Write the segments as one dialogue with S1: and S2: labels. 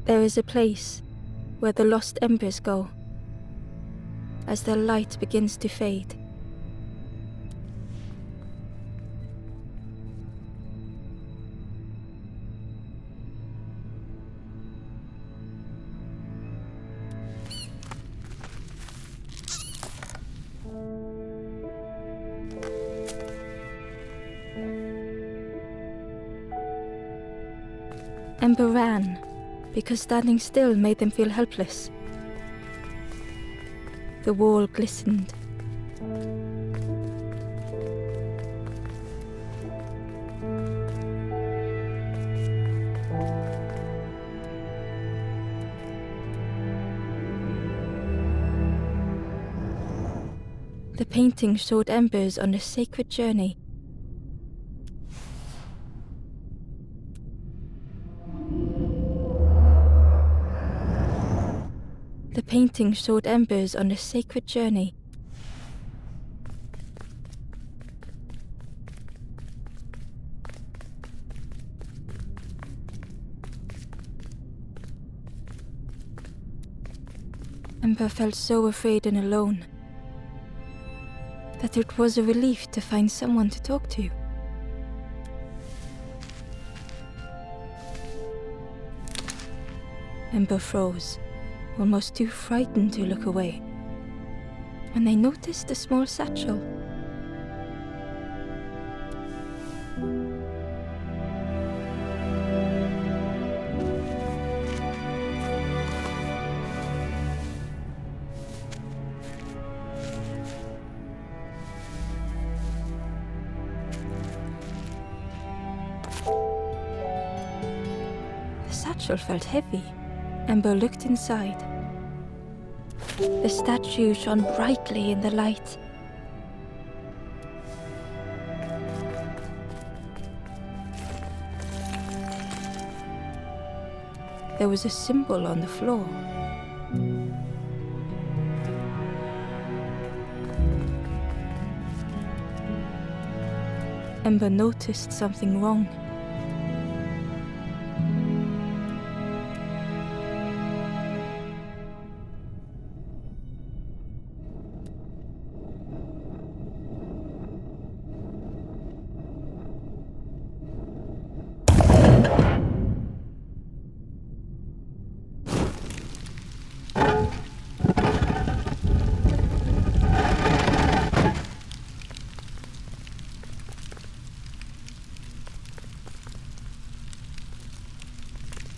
S1: There is a place where the lost embers go as their light begins to fade. Ember ran because standing still made them feel helpless. The wall glistened. The painting showed embers on a sacred journey. The painting showed embers on a sacred journey. Ember felt so afraid and alone that it was a relief to find someone to talk to. Ember froze, almost too frightened to look away, when they noticed a small satchel. The satchel felt heavy. Ember looked inside. The statue shone brightly in the light. There was a symbol on the floor. Ember noticed something wrong.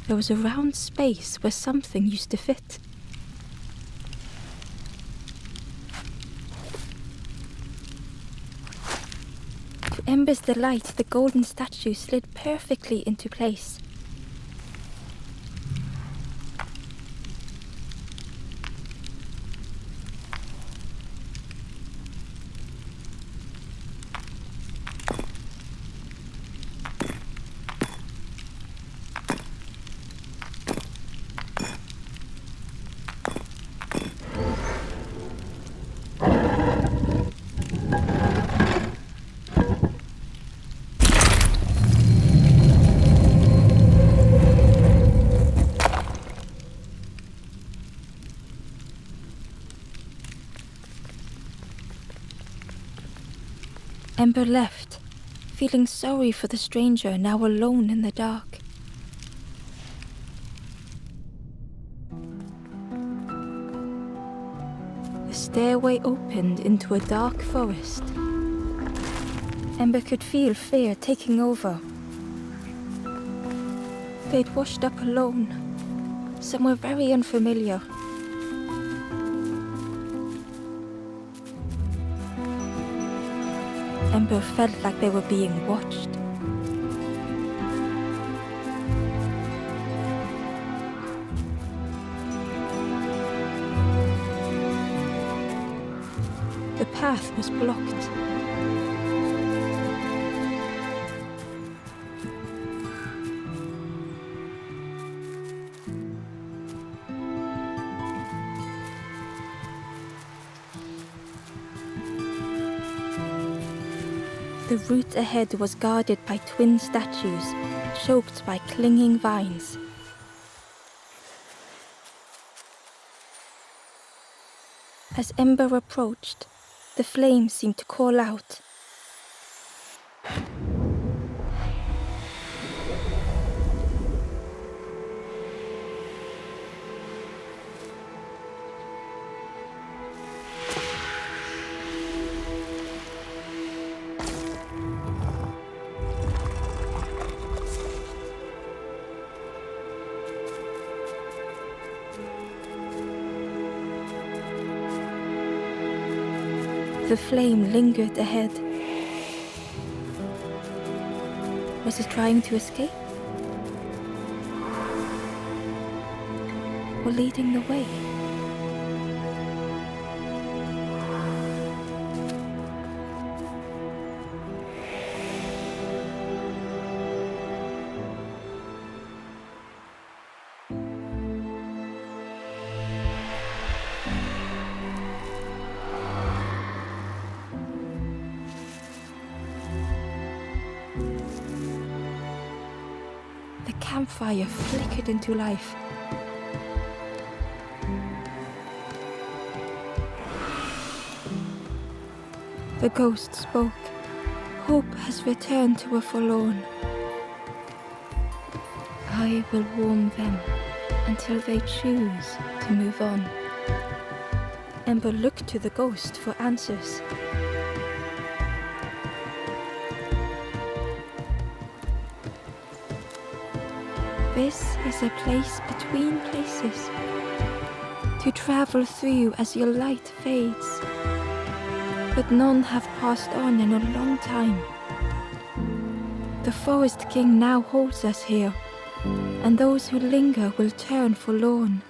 S1: There was a round space where something used to fit. To Ember's delight, the golden statue slid perfectly into place. Ember left, feeling sorry for the stranger now alone in the dark. The stairway opened into a dark forest. Ember could feel fear taking over. They'd washed up alone, somewhere very unfamiliar. Ember felt like they were being watched. The path was blocked. The route ahead was guarded by twin statues, choked by clinging vines. As Ember approached, the flame seemed to call out. The flame lingered ahead. Was it trying to escape? Or leading the way? The campfire flickered into life. The ghost spoke. Hope has returned to a forlorn. I will warm them until they choose to move on. Ember looked to the ghost for answers. This is a place between places, to travel through as your light fades. But none have passed on in a long time. The Forest King now holds us here, and those who linger will turn forlorn.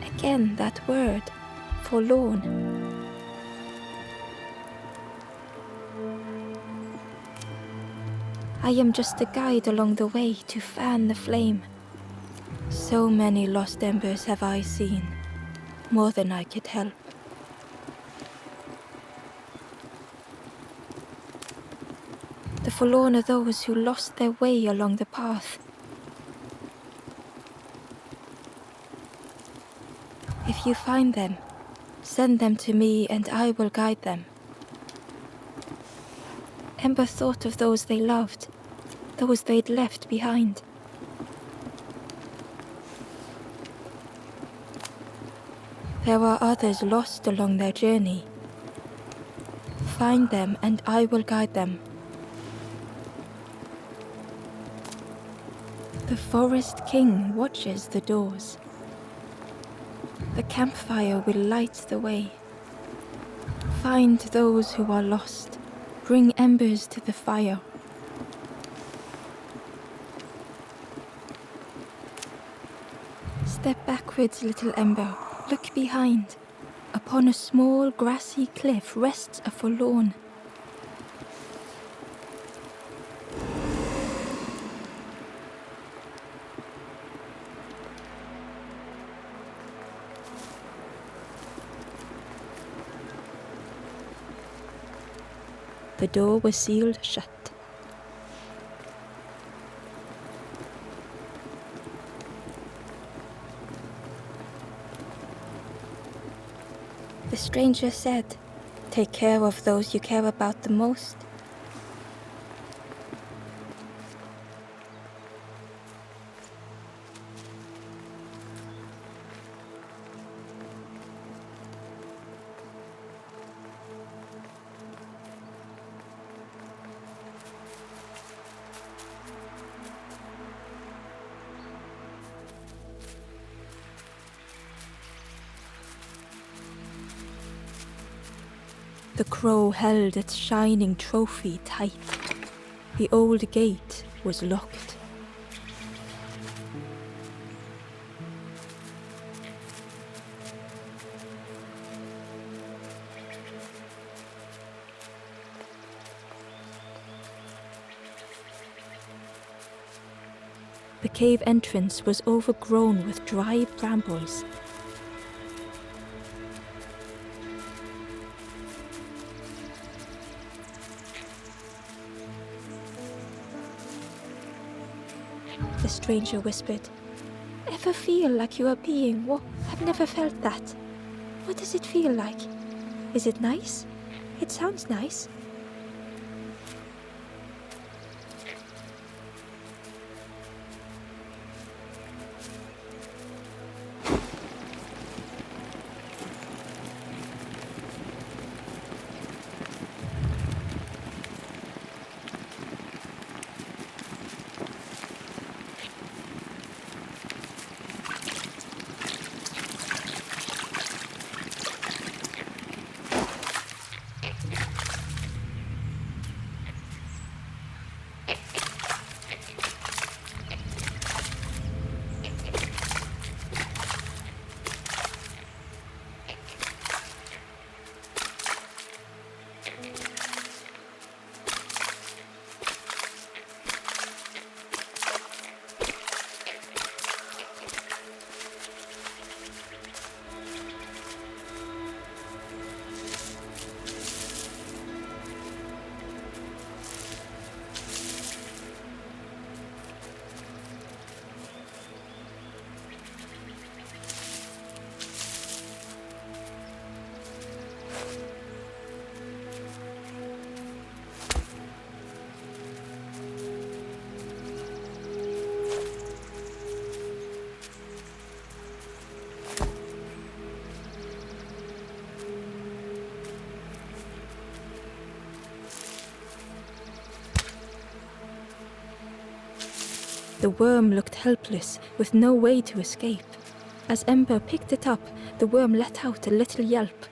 S1: Again that word, forlorn. I am just a guide along the way to fan the flame. So many lost embers have I seen, more than I could help. The forlorn are those who lost their way along the path. If you find them, send them to me and I will guide them. Ember thought of those they loved, those they'd left behind. There are others lost along their journey. Find them and I will guide them. The Forest King watches the doors. The campfire will light the way. Find those who are lost. Bring embers to the fire. Step backwards, little Ember. Look behind. Upon a small grassy cliff rests a forlorn. The door was sealed shut. The stranger said, "Take care of those you care about the most." The crow held its shining trophy tight. The old gate was locked. The cave entrance was overgrown with dry brambles. The stranger whispered, "Ever feel like you are being what? I've never felt that. What does it feel like? Is it nice? It sounds nice. The worm looked helpless, with no way to escape. As Ember picked it up, the worm let out a little yelp.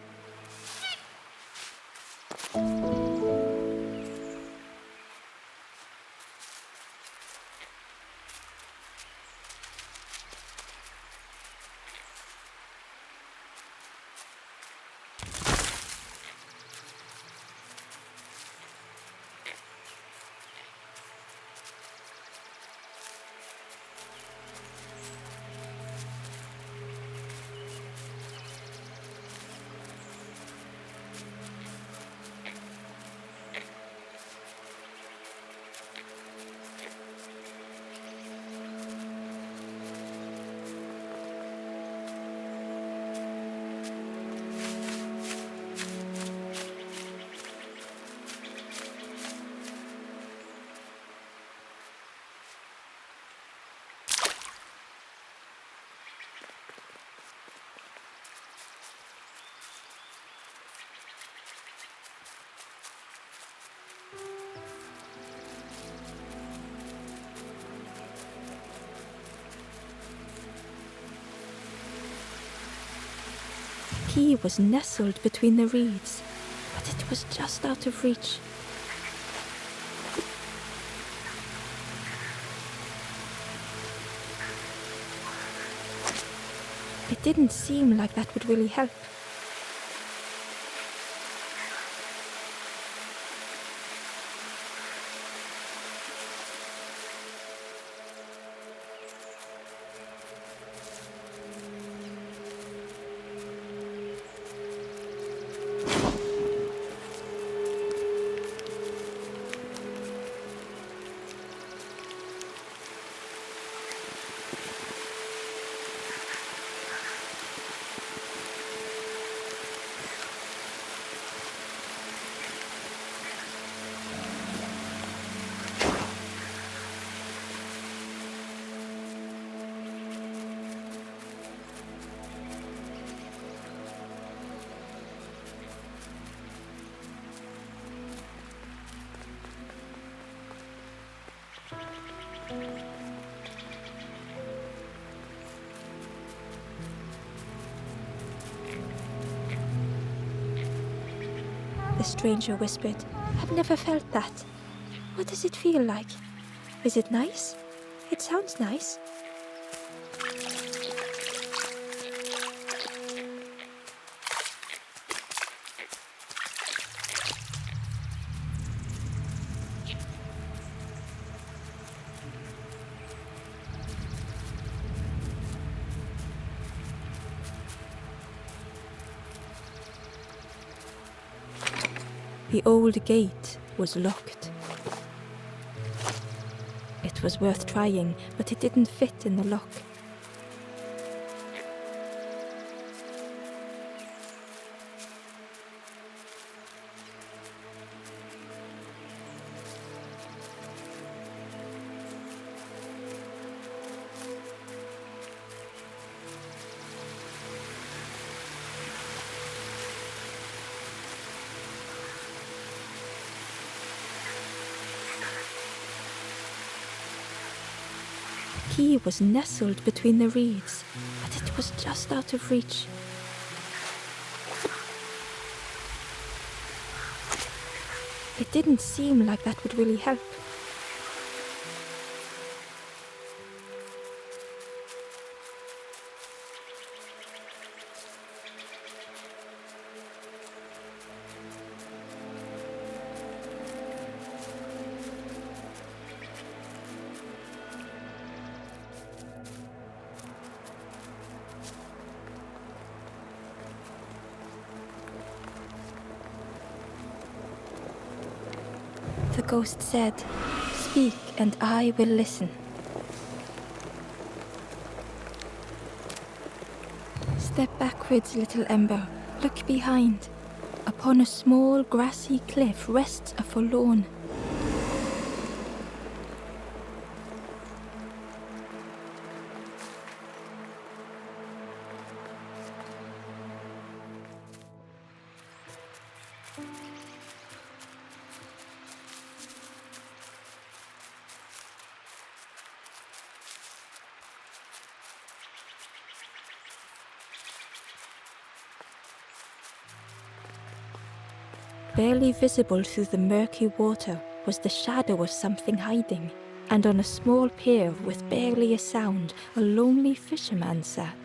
S1: He was nestled between the reeds, but it was just out of reach. It didn't seem like that would really help. The stranger whispered, "I've never felt that. What does it feel like? Is it nice? It sounds nice." The old gate was locked. It was worth trying, but it didn't fit in the lock. key was nestled between the reeds, but it was just out of reach. It didn't seem like that would really help. The ghost said, "Speak and I will listen." Step backwards, little ember. Look behind. Upon a small grassy cliff rests a forlorn. Barely visible through the murky water was the shadow of something hiding, and on a small pier with barely a sound, a lonely fisherman sat.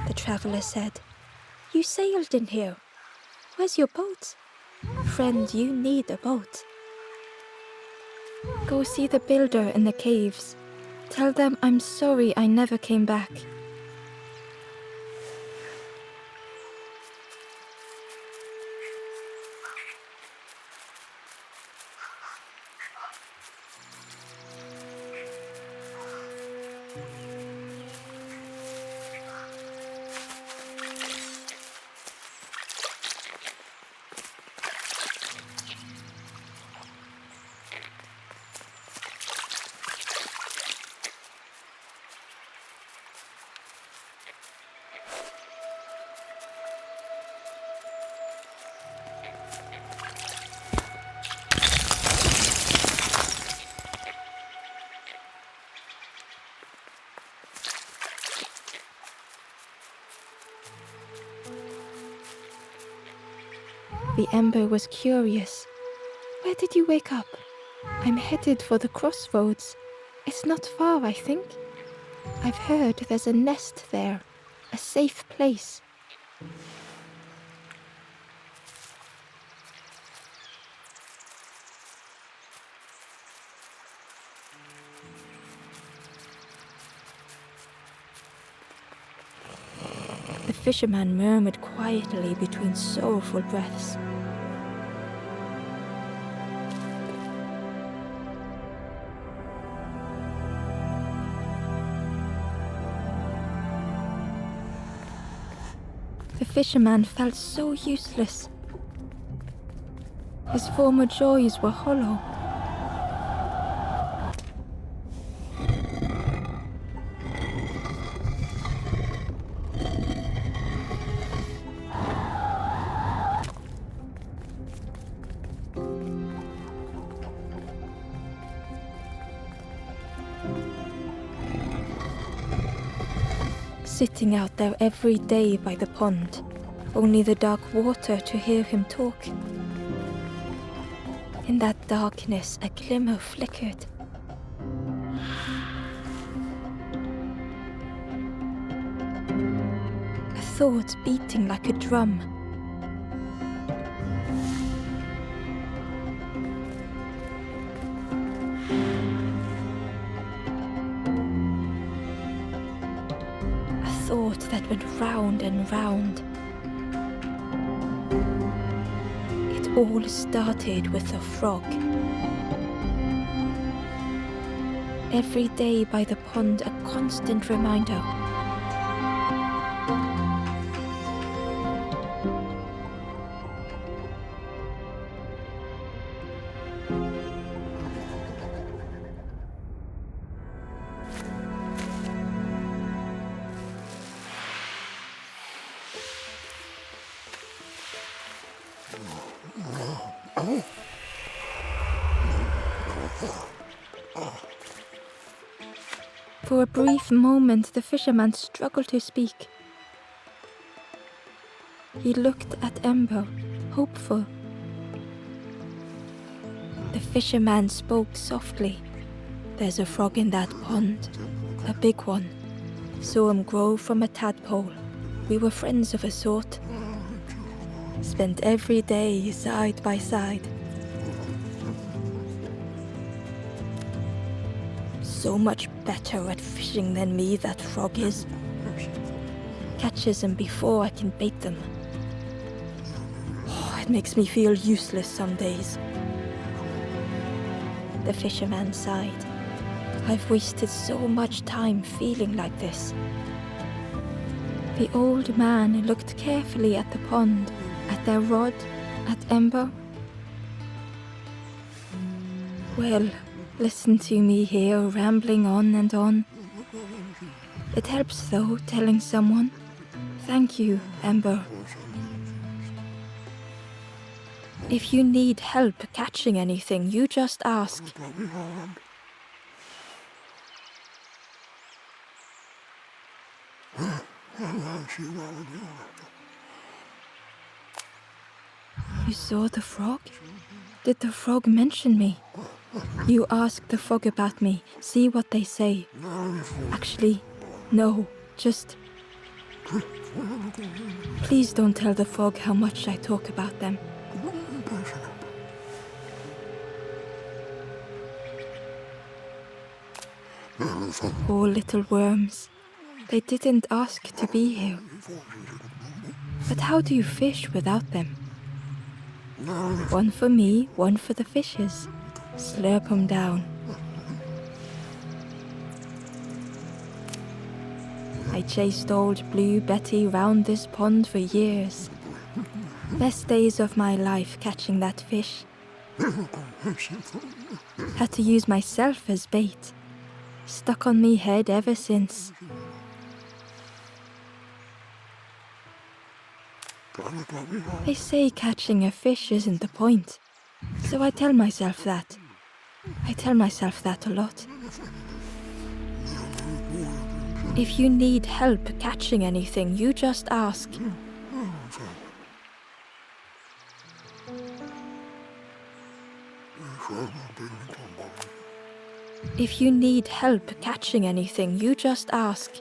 S1: The traveler said, "You sailed in here. Where's your boat? Friend, you need a boat. Go see the builder in the caves. Tell them I'm sorry I never came back." The ember was curious. "Where did you wake up?" "I'm headed for the crossroads. It's not far, I think. I've heard there's a nest there, a safe place." The fisherman murmured quietly between sorrowful breaths. The fisherman felt so useless. His former joys were hollow. sitting out there every day by the pond, only the dark water to hear him talk. In that darkness, a glimmer flickered. A thought beating like a drum. A thought that went round and round. It all started with a frog. Every day by the pond, a constant reminder. For a brief moment, the fisherman struggled to speak. He looked at 𝕰𝖆, hopeful. The fisherman spoke softly. There's a frog in that pond, a big one. Saw him grow from a tadpole. We were friends of a sort. Spent every day side by side. So much better at fishing than me, that frog is. Catches them before I can bait them. Oh, it makes me feel useless some days. The fisherman sighed. I've wasted so much time feeling like this. The old man looked carefully at the pond, at their rod, at 𝕰𝖆. Well, listen to me here, rambling on and on. It helps, though, telling someone. Thank you, 𝕰𝖆. If you need help catching anything, you just ask. You saw the frog? Did the frog mention me? You ask the frog about me, see what they say. Actually, no, just... Please don't tell the frog how much I talk about them. Poor little worms. They didn't ask to be here. But how do you fish without them? One for me, one for the fishes. Slurp 'em down. I chased old Blue Betty round this pond for years. Best days of my life catching that fish. Had to use myself as bait. Stuck on me head ever since. They say catching a fish isn't the point. So I tell myself that. I tell myself that a lot. If you need help catching anything, you just ask. If you need help catching anything, you just ask.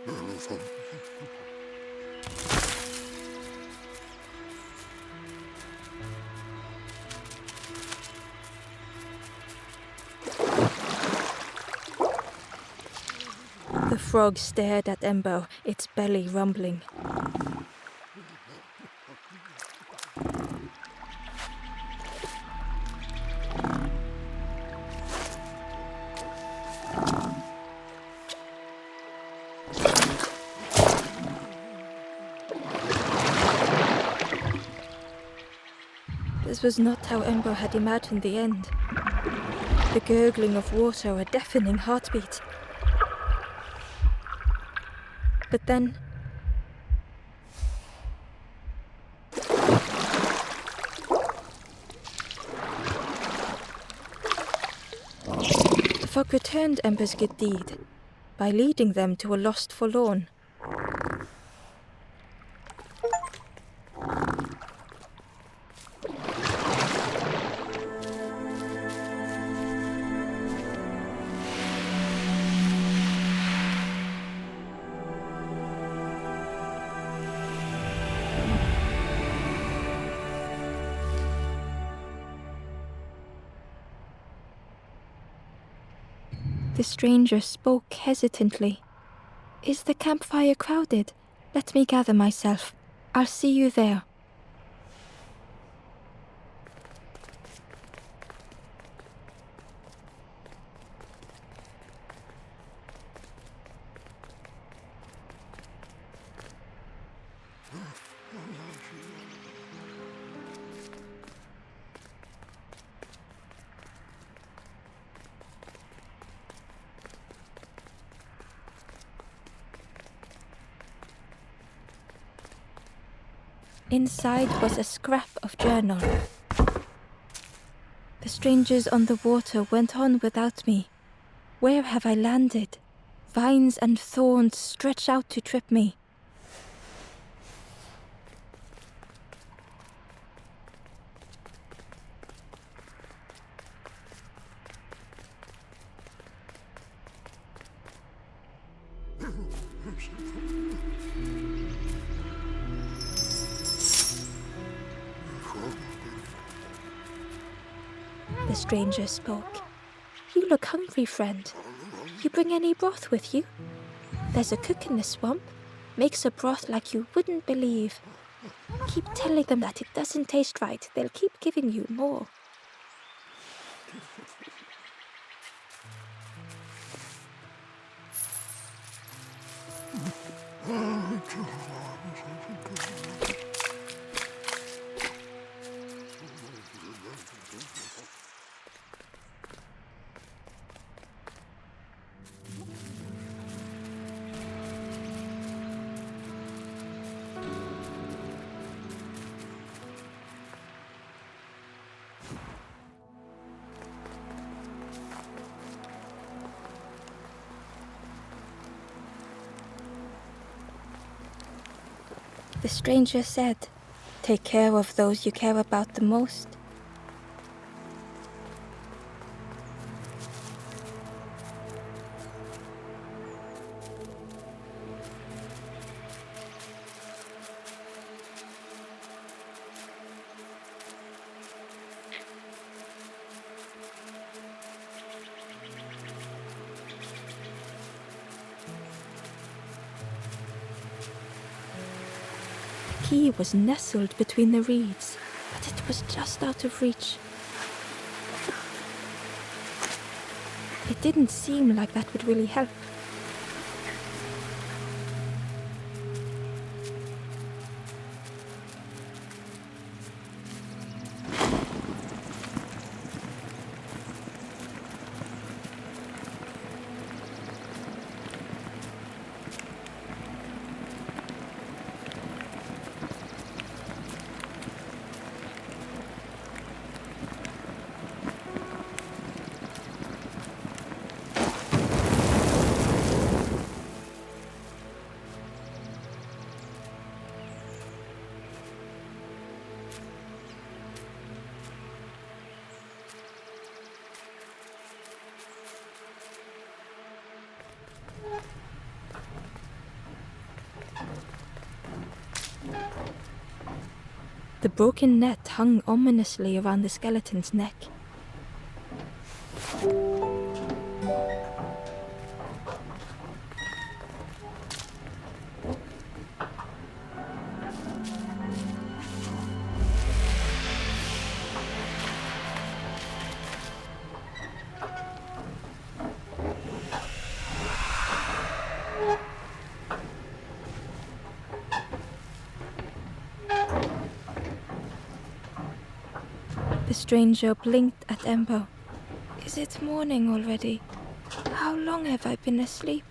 S1: The frog stared at 𝕰𝖆, its belly rumbling. This was not how 𝕰𝖆 had imagined the end. The gurgling of water, a deafening heartbeat. But then... the frog returned 𝕰𝖆's good deed by leading them to a lost forlorn. The stranger spoke hesitantly. "Is the campfire crowded? Let me gather myself. I'll see you there." Inside was a scrap of journal. "The strangers on the water went on without me. Where have I landed? Vines and thorns stretch out to trip me. The stranger spoke. "You look hungry, friend. You bring any broth with you? There's a cook in the swamp. Makes a broth like you wouldn't believe. Keep telling them that it doesn't taste right. They'll keep giving you more." The stranger said, "Take care of those you care about the most." The key was nestled between the reeds, but it was just out of reach. It didn't seem like that would really help. The broken net hung ominously around the skeleton's neck. The stranger blinked at 𝕰𝖆. "Is it morning already? How long have I been asleep?"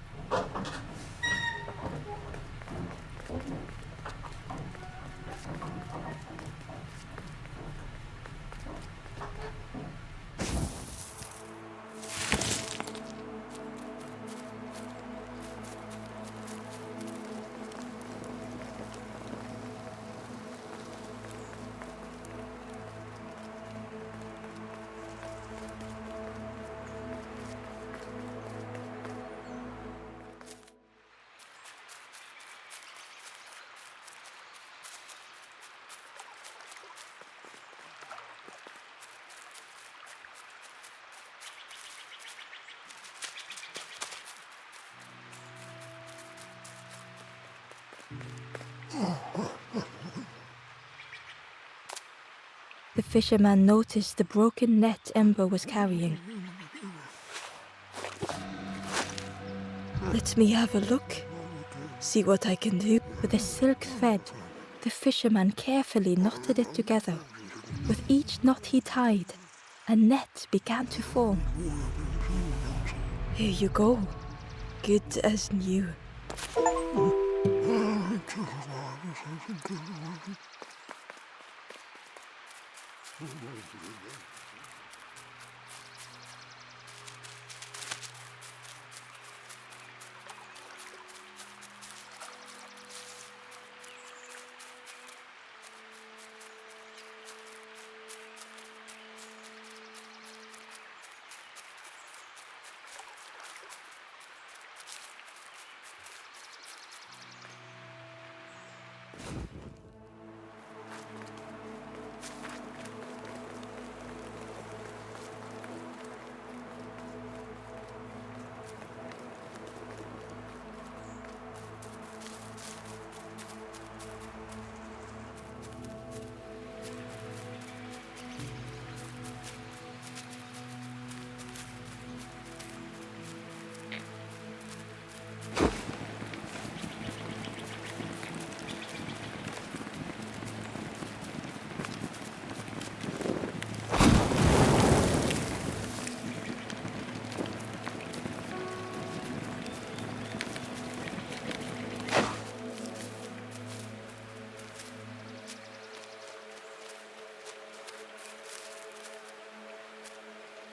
S1: The fisherman noticed the broken net 𝕰𝖆 was carrying. Let me have a look. See what I can do. With a silk thread, the fisherman carefully knotted it together. With each knot he tied, a net began to form. Here you go. Good as new.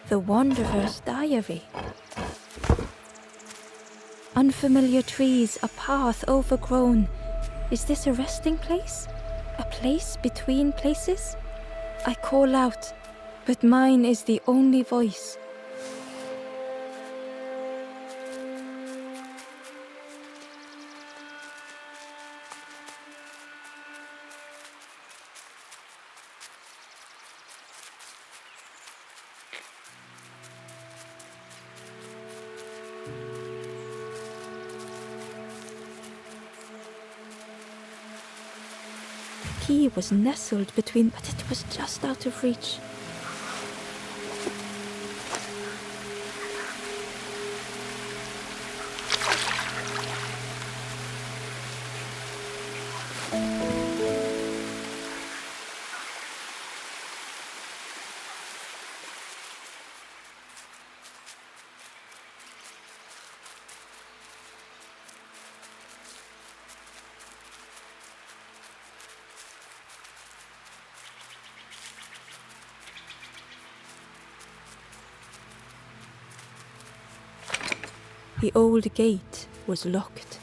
S1: The Wanderer's Diary. Unfamiliar trees, a path overgrown. Is this a resting place? A place between places? I call out, but mine is the only voice. The key was nestled between, but it was just out of reach. The old gate was locked.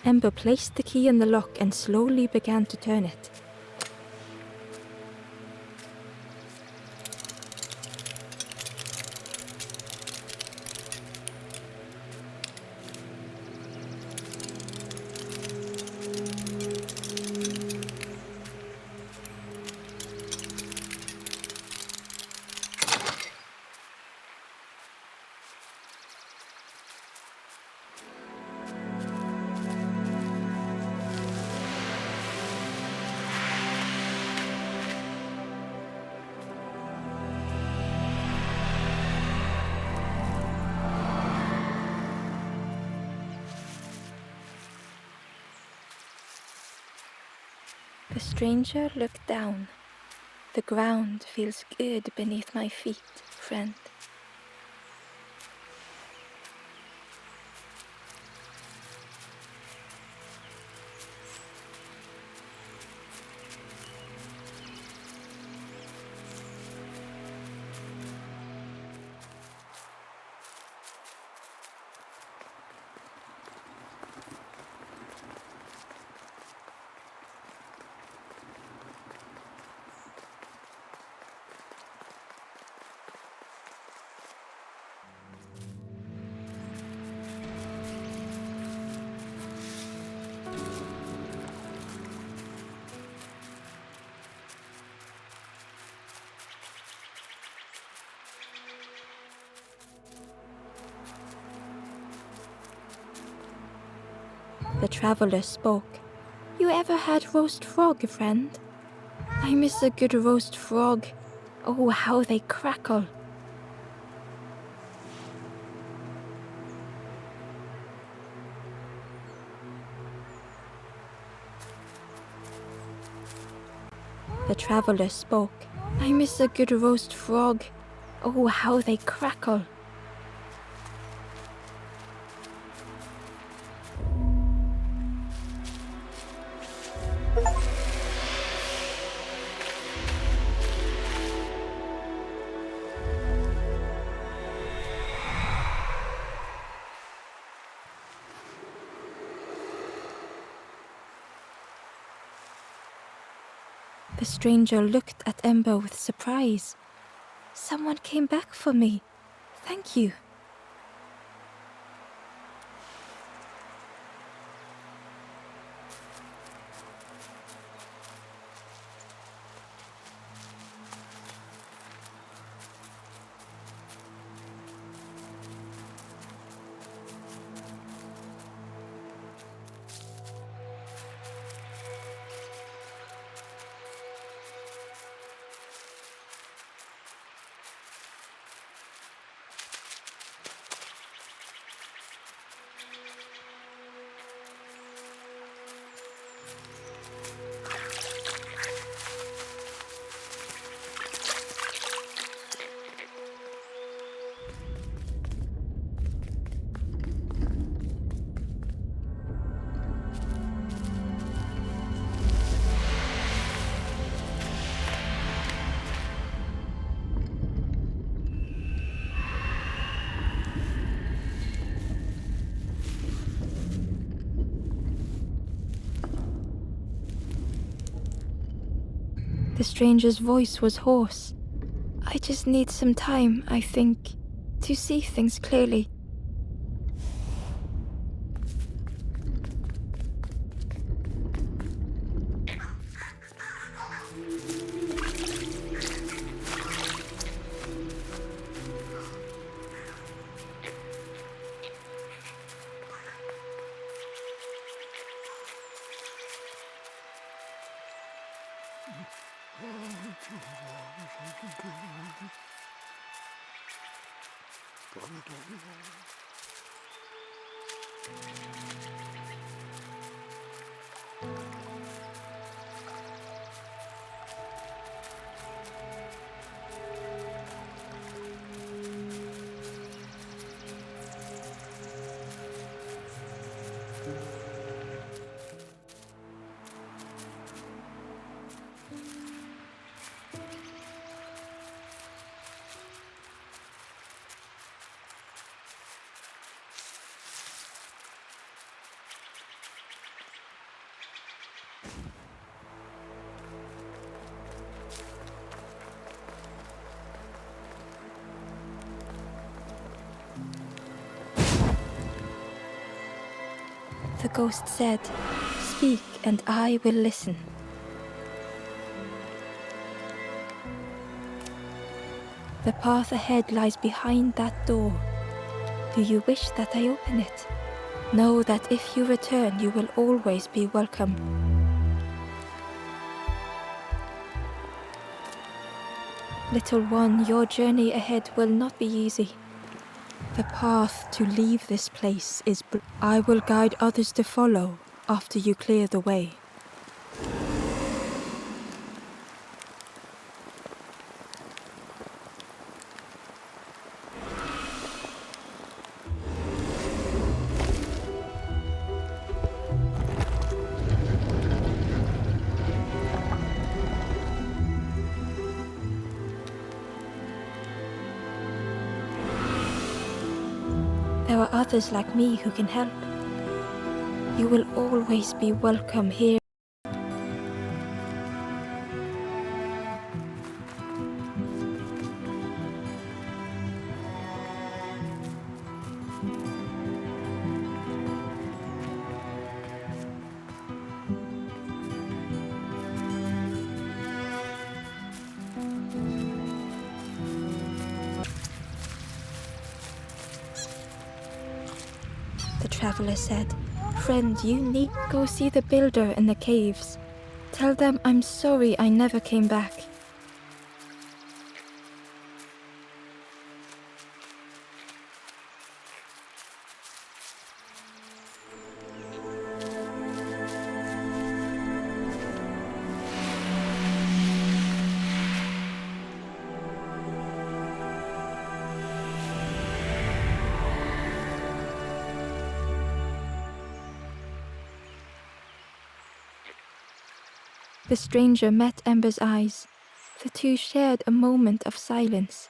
S1: 𝕰𝖆 placed the key in the lock and slowly began to turn it. The stranger looked down. The ground feels good beneath my feet, friend. The traveler spoke. You ever had roast frog, friend? I miss a good roast frog. Oh, how they crackle. The traveler spoke. I miss a good roast frog. Oh, how they crackle. The stranger looked at Ember with surprise. Someone came back for me. Thank you. The stranger's voice was hoarse. I just need some time, I think, to see things clearly. The ghost said, "Speak and I will listen." The path ahead lies behind that door. Do you wish that I open it? Know that if you return, you will always be welcome. Little one, your journey ahead will not be easy. The path to leave this place is I will guide others to follow after you clear the way. There are others like me who can help. You will always be welcome here. The traveler said, Friend, you need go see the builder in the caves. Tell them I'm sorry I never came back. The stranger met Ember's eyes. The two shared a moment of silence.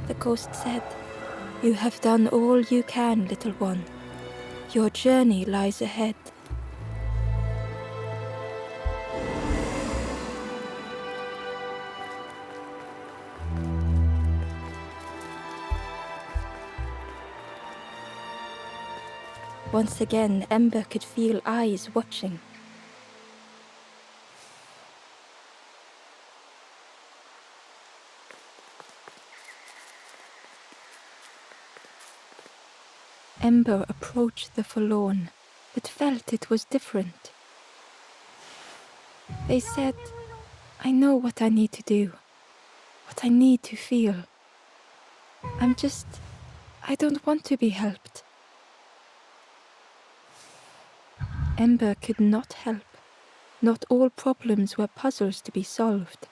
S1: The ghost said, "You have done all you can, little one. Your journey lies ahead." Once again, Ember could feel eyes watching. Ember approached the forlorn, but felt it was different. They said, "I know what I need to do, what I need to feel. I don't want to be helped." Ember could not help. Not all problems were puzzles to be solved.